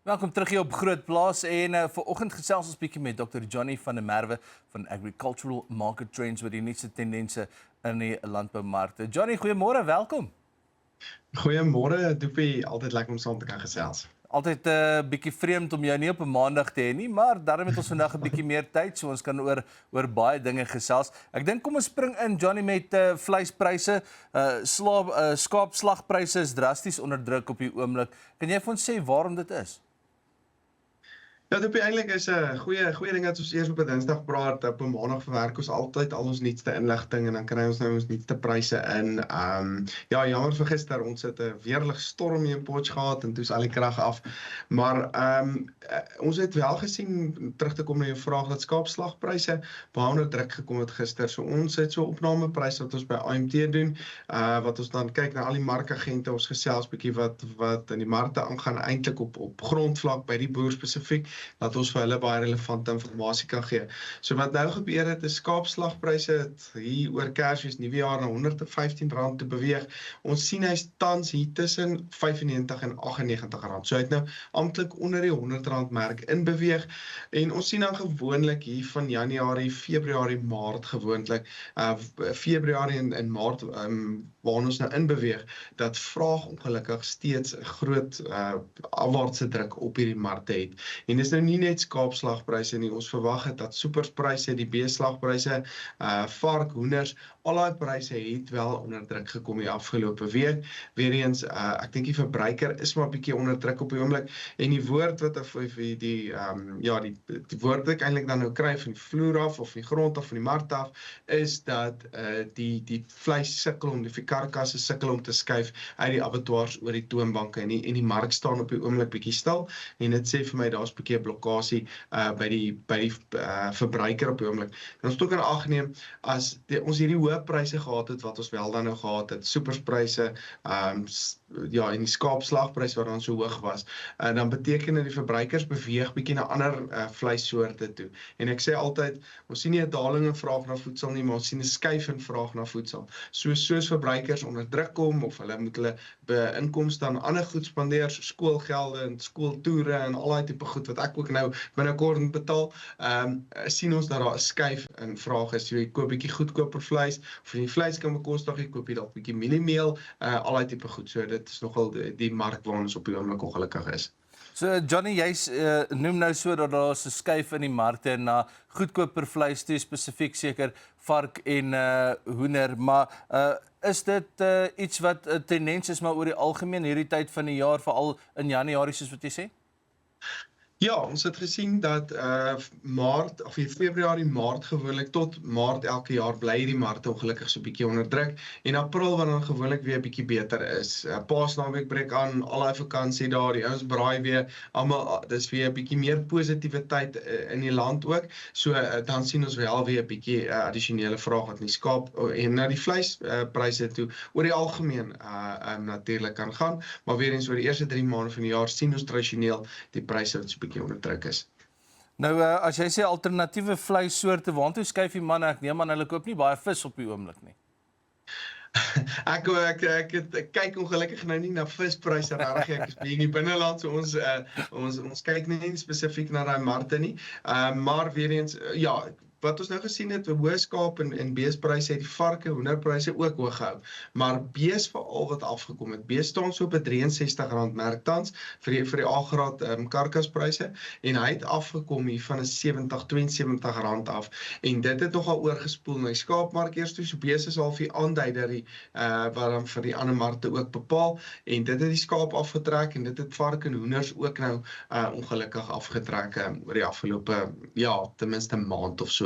Welkom terug hier op Groot Plaas en vanoggend gesels ons bietjie met Dr. Johnny van der Merwe van Agricultural Market Trends oor die nuutste tendense in die landboumarkte. Johnny, goeiemôre, welkom. Goeiemôre, Doopie, altyd lekker om saam te kan gesels. Altyd 'n bietjie vreemd om jou nie op 'n maandag te hê nie, maar daarom het ons vandag 'n bietjie meer tyd, so ons kan oor baie dinge gesels. Ek dink kom ons spring in Johnny met vleispryse. Skaapslagpryse is drasties onder druk op die oomblik. Kan jy vir ons sê waarom dit is? Ja, Doopie, eintlik is 'n goeie ding dat ons eers op 'n Dinsdag praat. Op 'n Maandag verwerk ons altyd al ons nuutste inligting en dan kry ons nou ons nuutste pryse in. Ja, jammer vir gister, ons het 'n weerlig storm hier in Potch gehad en toe is al die krag af. Maar ons het wel gesien, terug te kom na jou vraag, dat skaapslagpryse baie onder druk gekom het gister. So ons het so opnamepryse wat ons by AMT doen, wat ons dan kyk na al die markagente, ons gesels bietjie wat in die markte aangaan, eintlik op grondvlak by die boer spesifiek, dat ons vir hulle baie relevante inligting kan gee. So wat nou gebeur het, is skaapslagpryse het hier oor Kersfees Nuwejaar na R115 te beweeg. Ons sien hy's tans hier tussen R95 en R98. So hy het nou amptelik onder die R100 merk in beweeg. En ons sien dan gewoonlik hier van Januarie, Februarie, Maart gewoonlik, Februarie en Maart waar ons nou in beweeg, dat vraag ongelukkig steeds 'n groot afwaartse druk op hierdie markte het. En dis nou nie net skaapslagpryse nie, ons verwag het dat soeperspryse, die beeslagpryse, vark, hoenders, al daai pryse het wel onder druk gekom die afgelope week. Weereens, ek dink die verbruiker is maar bietjie onder druk op die oomblik en die woord wat die woord wat ek eintlik dan nou kry van die vloer af of die grond af van die mark af, is dat die vleis sukkel om die karkasse sukkel om te skuif uit die abattoirs oor die toonbanke en die mark staan op die oomblik bietjie stil en dit sê vir my daar's 'n bietjie blokkasie by die verbruiker op die oomblik. En ons moet ook in ag neem as ons hierdie hoë pryse gehad het wat ons wel dan nou gehad het, superspryse, en die skaapslagpryse wat dan so hoog was, dan beteken dit die verbruikers beweeg bietjie na ander vleissoorte toe. En ek sê altyd, ons sien nie 'n daling in vraag na voedsel nie, maar ons sien 'n skuif in vraag na voedsel. Soos verbruikers onder druk kom of hulle moet hulle inkomste aan ander goed spandeer, so skoolgelde en skooltoere en al daai tipe goed wat ek ook nou binnekort moet betaal, sien ons dat daar 'n skuif in vraag is. Jy koop bietjie goedkoper vleis, of jy vleis kan bekostig, jy koop jy dalk bietjie mieliemeel, al daai tipe goed. So dit is nogal die mark waar ons op die oomblik ongelukkig is. So Johnny, jy noem nou so dat daar 'n skuif in die markte na goedkoper vleis toe, spesifiek seker vark en hoender, maar is dit iets wat 'n tendens is maar oor die algemeen hierdie tyd van die jaar, veral in Januarie soos wat jy sê? Ja, ons het gesien dat Februarie, Maart gewoonlik tot Maart elke jaar bly die markte ongelukkig so bietjie onder druk en April wat dan gewoonlik weer bietjie beter is. Paasnaweek breek aan, al daai vakansie daar, die ouens braai weer, almal, dis weer 'n bietjie meer positiwiteit in die land ook. So dan sien ons wel weer 'n bietjie addisionele vraag wat in die skaap en na die vleispryse toe oor die algemeen natuurlik kan gaan, maar weer eens oor die eerste 3 maande van die jaar sien ons tradisioneel die pryse wat bietjie onder druk is. Nou, as jy sê alternatiewe vleissoorte, waartoe skuif die manne? Ek neem aan hulle koop nie baie vis op die oomblik nie. Ek kyk ongelukkig nou nie na vispryse regtig, ek is hier in die binneland, so ons kyk nie spesifiek na daai markte nie, maar weer eens, ja, wat ons nou gesien het, hoë skaap en beespryse het die varke, hoenderpryse ook hoog gehou. Maar bees veral wat afgekom het. Bees staan so op 'n R63 merk tans vir die A-graad karkaspryse en hy het afgekom hier van 'n R72 af. En dit het nogal oorgespoel na die skaapmark eers toe. So bees is al die aanduider wat dan vir die ander markte ook bepaal en dit het die skaap afgetrek en dit het varke en hoenders ook nou ongelukkig afgetrek oor die afgelope ten minste maand of so.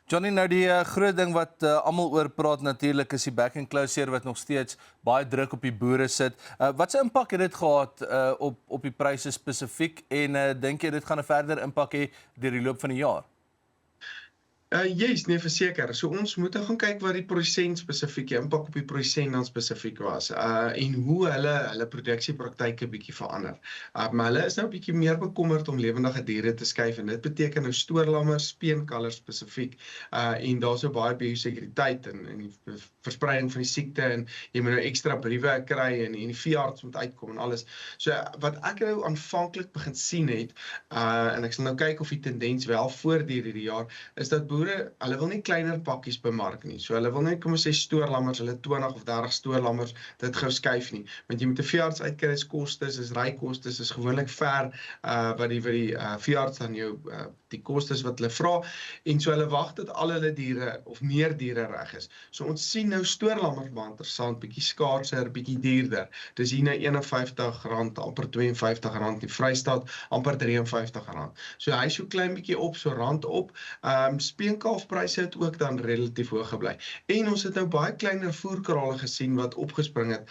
Johnny, nou die groot ding wat almal oor praat natuurlik is die back and close wat nog steeds baie druk op die boere sit. Wat se impak het dit gehad op die pryse spesifiek en dink jy dit gaan 'n verder impak hê deur die loop van die jaar? Yes, nee, verseker. So ons moet nou gaan kyk wat die produsent spesifiek, die impak op die produsent dan spesifiek was, en hoe hulle produksiepraktyke bietjie verander. Maar hulle is nou bietjie meer bekommerd om lewendige diere te skuif, en dit beteken nou stoorlammers, speenkalvers spesifiek, en daar's so baie biosekuriteit en die verspreiding van die siekte, en jy moet nou ekstra briewe kry, en die veearts moet uitkom en alles. So wat ek nou aanvanklik begin sien het, en ek sal nou kyk of die tendens wel voortduur hierdie jaar, is dat boere, hulle wil nie kleiner pakkies bemark nie. So hulle wil nie, kom ons sê stoorlammers, hulle 20 of 30 stoorlammers dit gou skuif nie. Want jy moet 'n veearts uitkry, is kostes, is rykostes, is gewoonlik ver wat die veearts dan jou die kostes wat hulle vra, en so hulle wag tot al hulle diere of meer diere reg is. So ons sien nou stoorlammers baie interessant, bietjie skaarser, bietjie duurder. Dis hier nou R51, amper R52 in die Vrystaat, amper R53. So hy is so klein bietjie op, so rand op. Speenkalfpryse het ook dan relatief hoog gebly. En ons het nou baie kleiner voerkrale gesien wat opgespring het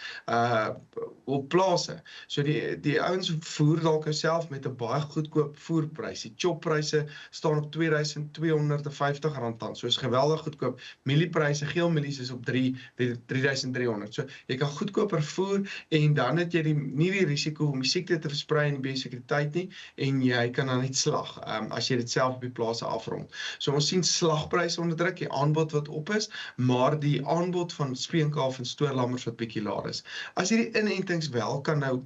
op plase. So die ouens voer dalk self met 'n baie goedkoop voerprys. Die choppryse staan op R2250 tans. So is geweldig goedkoop. Mieliepryse, geel mielies is op 3300. So jy kan goedkoper voer, en dan het jy nie die risiko om die siekte te versprei in die biosekuriteit nie, en jy kan dan net slag as jy dit self op die plase afrond. So ons sien slagpryse onder druk, die aanbod wat op is, maar die aanbod van speenkalf en stoorlammers wat bietjie laer is. As hierdie inentings wel kan nou,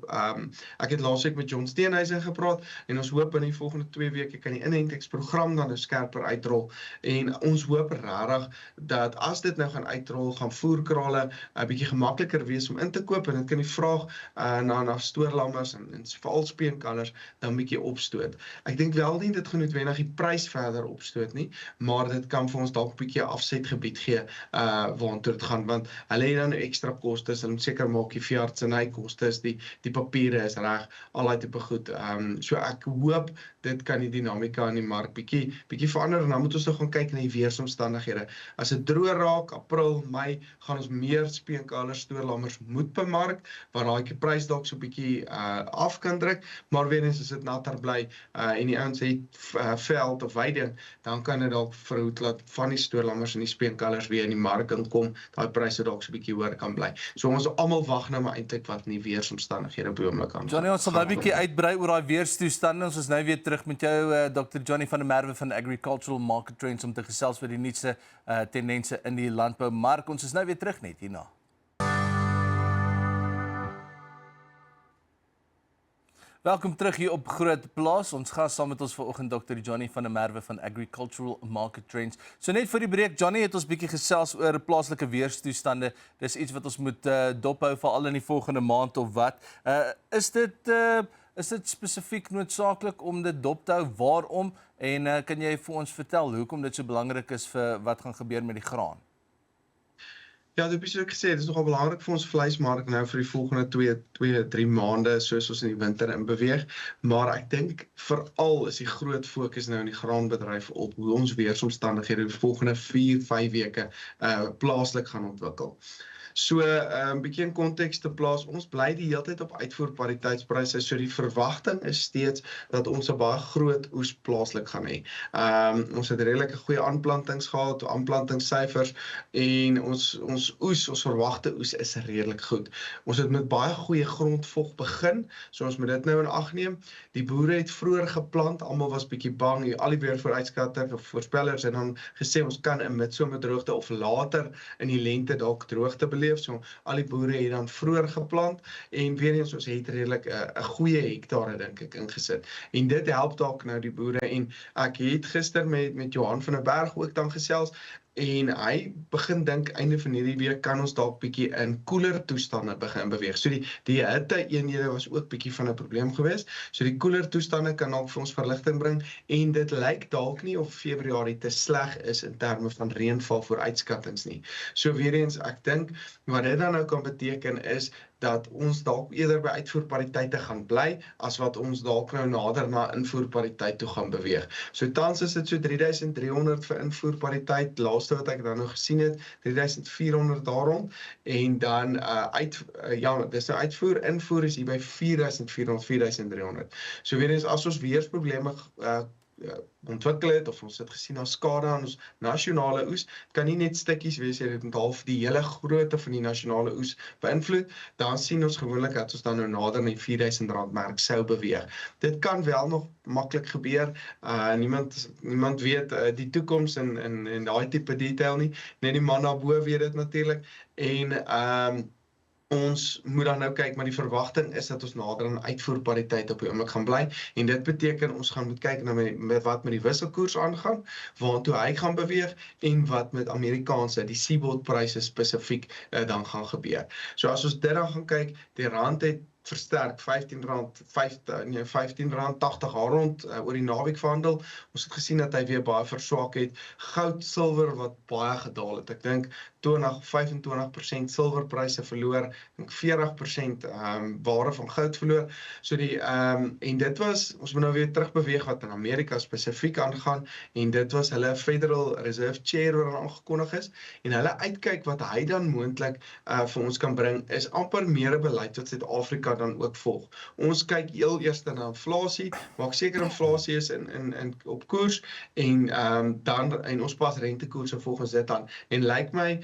ek het laasweek met John Steenhuisen gepraat, en ons hoop in die volgende 2 weke kan die inentingsprogram dan nou skerper uitrol, en ons hoop regtig dat as dit nou gaan uitrol, gaan voerkrale 'n bietjie gemakliker wees om in te koop, en dit kan die vraag na stoorlammers en veral speenkalvers dan bietjie opstoot. Ek dink wel nie dit gaan noodwendig die prys verder opstoot nie, maar dit kan vir ons dalk 'n bietjie afsetgebied gee waartoe dit gaan, want hulle het dan ekstra kostes, hulle moet seker maak die veearts en hy kostes, die papiere is reg, al daai tipe goed. So ek hoop dit kan die dinamika in die mark bietjie verander, en dan moet ons nou gaan kyk na die weeromstandighede. As dit droër raak, April, Mei, gaan ons meer speenkalvers, stoorlammers moet bemark, waar daai prys dalk so bietjie af kan druk, maar weer eens as dit natter bly en die ouens het veld of weiding, dan kan dit dalk verhoed laat van die stoorlammers en die speenkalvers weer in die mark inkom, daai pryse dalk so bietjie hoër kan bly. So ons almal wag nou maar eintlik wat in die weeromstandighede op die oomblik aan. Johnny, ons sal nou 'n bietjie uitbrei oor daai weerstoestande. Ons is nou weer terug met jou, Dr. Johnny van der Merwe van Agricultural Market Trends, om te gesels oor die nuutste tendense in die landboumark. Ons is nou weer terug net hierna. Welkom terug hier op Groot Plaas. Ons gas saam met ons vanoggend Dr. Johnny van der Merwe van Agricultural Market Trends. So net vir die breek, Johnny, het ons bietjie gesels oor plaaslike weerstoestande. Dis iets wat ons moet dophou veral in die volgende maand of wat. Is dit spesifiek noodsaaklik om dit dop te hou? Waarom? En kan jy vir ons vertel hoekom dit so belangrik is vir wat gaan gebeur met die graan? Ja, dit is ook gesê, dit is nogal belangrik vir ons vleismark nou vir die volgende 2-3 maande, soos ons in die winter in beweeg. Maar ek dink veral is die groot fokus nou in die graanbedryf op hoe ons weeromstandighede die volgende 4-5 weke plaaslik gaan ontwikkel. So 'n bietjie in konteks te plaas, ons bly die hele tyd op uitvoerpariteitspryse, so die verwagting is steeds dat ons 'n baie groot oes plaaslik gaan hê. Ons het redelike goeie aanplantings gehad, aanplantingssyfers, en ons verwagte oes is redelik goed. Ons het met baie goeie grondvog begin, so ons moet dit nou in ag neem. Die boere het vroeër geplant, almal was bietjie bang, al die weervooruitskatters of voorspellers het dan gesê ons kan 'n midsomerdroogte of later in die lente dalk droogte beleef. So al die boere het dan vroeër geplant, en weer eens ons het redelik 'n goeie hektare dink ek ingesit. En dit help dalk nou die boere, en ek het gister met Johan van der Berg ook dan gesels, en hy begin dink einde van hierdie week kan ons dalk bietjie in koeler toestande begin beweeg. So die hitte-eenhede was ook bietjie van 'n probleem geweest. So die koeler toestande kan dalk vir ons verligting bring, en dit lyk dalk nie of Februarie te sleg is in terme van reënval vooruitskattings nie. So weer eens, ek dink wat dit dan nou kan beteken is dat ons dalk eerder by uitvoerpariteite gaan bly, as wat ons dalk nou nader na invoerpariteit toe gaan beweeg. So tans is dit so 3300 vir invoerpariteit, laaste wat ek dan nou gesien het, 3400 daarom, en dan dis nou uitvoer, invoer is hier by 4400, 4300. So weer eens, as ons weersprobleme ontwikkel het of ons het gesien as skade aan ons nasionale oes. Dit kan nie net stukkies wees, dit moet half die hele grootte van die nasionale oes beïnvloed. Dan sien ons gewoonlik dat ons dan nou nader na die R4000 merk sou beweeg. Dit kan wel nog maklik gebeur. Niemand weet die toekoms in daai tipe detail nie. Net die man daarbo weet dit natuurlik. En ons moet dan nou kyk, maar die verwagting is dat ons nader aan uitvoerpariteit op die oomblik gaan bly. En dit beteken ons gaan moet kyk na wat met die wisselkoers aangaan, waartoe hy gaan beweeg en wat met Amerikaanse, die seaboard pryse spesifiek dan gaan gebeur. So as ons dit dan gaan kyk, die rand het versterk R15.80 rond oor die naweek verhandel. Ons het gesien dat hy weer baie verswak het. Goud, silwer wat baie gedaal het. Ek dink 25% silwerpryse verloor, 40% waarde van goud verloor. So en dit was, ons moet nou weer terugbeweeg wat in Amerika spesifiek aangaan, en dit was hulle Federal Reserve Chair wat aangekondig is, en hulle uitkyk wat hy dan moontlik vir ons kan bring, is amper meer 'n beleid wat Suid-Afrika dan ook volg. Ons kyk heel eers na inflasie, maak seker inflasie is op koers, en ons pas rentekoerse volgens dit aan. En lyk my,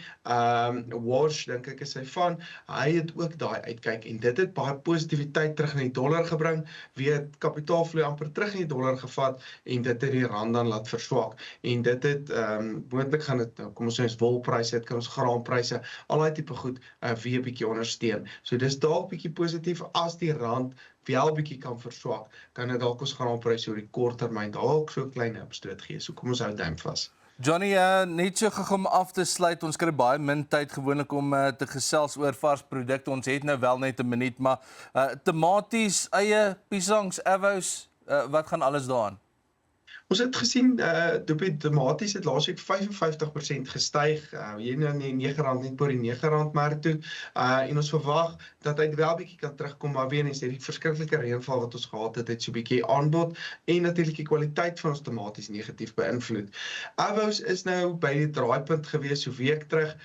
Walsh, dink ek is hy van, hy het ook daai uitkyk, en dit het baie positiwiteit terug in die dollar gebring, weer kapitaalvloei amper terug in die dollar gevat, en dit het die rand dan laat verswak. En dit het, moontlik gaan dit, kom ons sê ons wolpryse, dit kan ons graanpryse, al die tipe goed, weer bietjie ondersteun. So dis dalk bietjie positief, as die rand wel bietjie kan verswak, kan dit dalk ons graanpryse oor die kort termyn dalk so 'n klein opstoot gee. So kom ons hou duim vas. Johnny, net so gou om af te sluit, ons kry baie min tyd gewoonlik om te gesels oor vars produkte. Ons het nou wel net 'n minuut, maar tomaties, eie, piesangs, avos, wat gaan alles daaraan? Ons het gesien, die tomaties het laasweek 55% gestyg, hier na die R9 net oor die R9 mark toe, en ons verwag dat hy wel bietjie kan terugkom, maar weer eens die verskriklike reënval wat ons gehad het so bietjie aanbod, en natuurlik die kwaliteit van ons tomaties negatief beïnvloed. Avos is nou by die draaipunt gewees so week terug,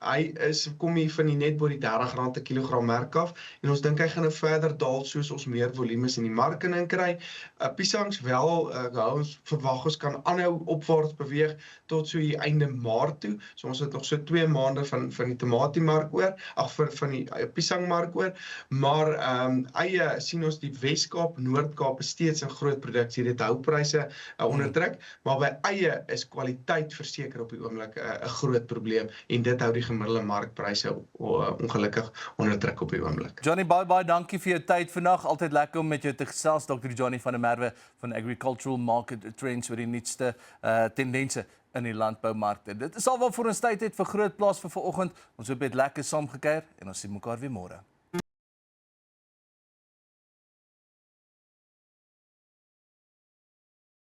hy kom hier van die net bo die R30 per kilogram merk af, en ons dink hy gaan nou verder daal soos ons meer volumes in die mark in kry. Piesangs wel, ons verwag ons kan aanhou opwaarts beweeg tot so die einde Maart toe. So ons het nog so 2 maande van die tomatiemark oor, van die piesangmark oor, maar eie sien ons die Wes-Kaap, Noord-Kaap is steeds 'n groot produksie, dit hou pryse onder druk, maar by eie is kwaliteit verseker op die oomblik 'n groot probleem, en dit hou die gemiddelde markpryse ongelukkig onder druk op die oomblik. Johnny, baie dankie vir jou tyd vandag. Altyd lekker om met jou te gesels, Dr. Johnny van der Merwe van Agricultural Market Trends oor die nuutste tendense in die landboumarkte. Dit is al wat vir ons tyd het vir Groot Plaas vir vanoggend. Ons hoop jy het lekker saamgekuier en ons sien mekaar weer môre.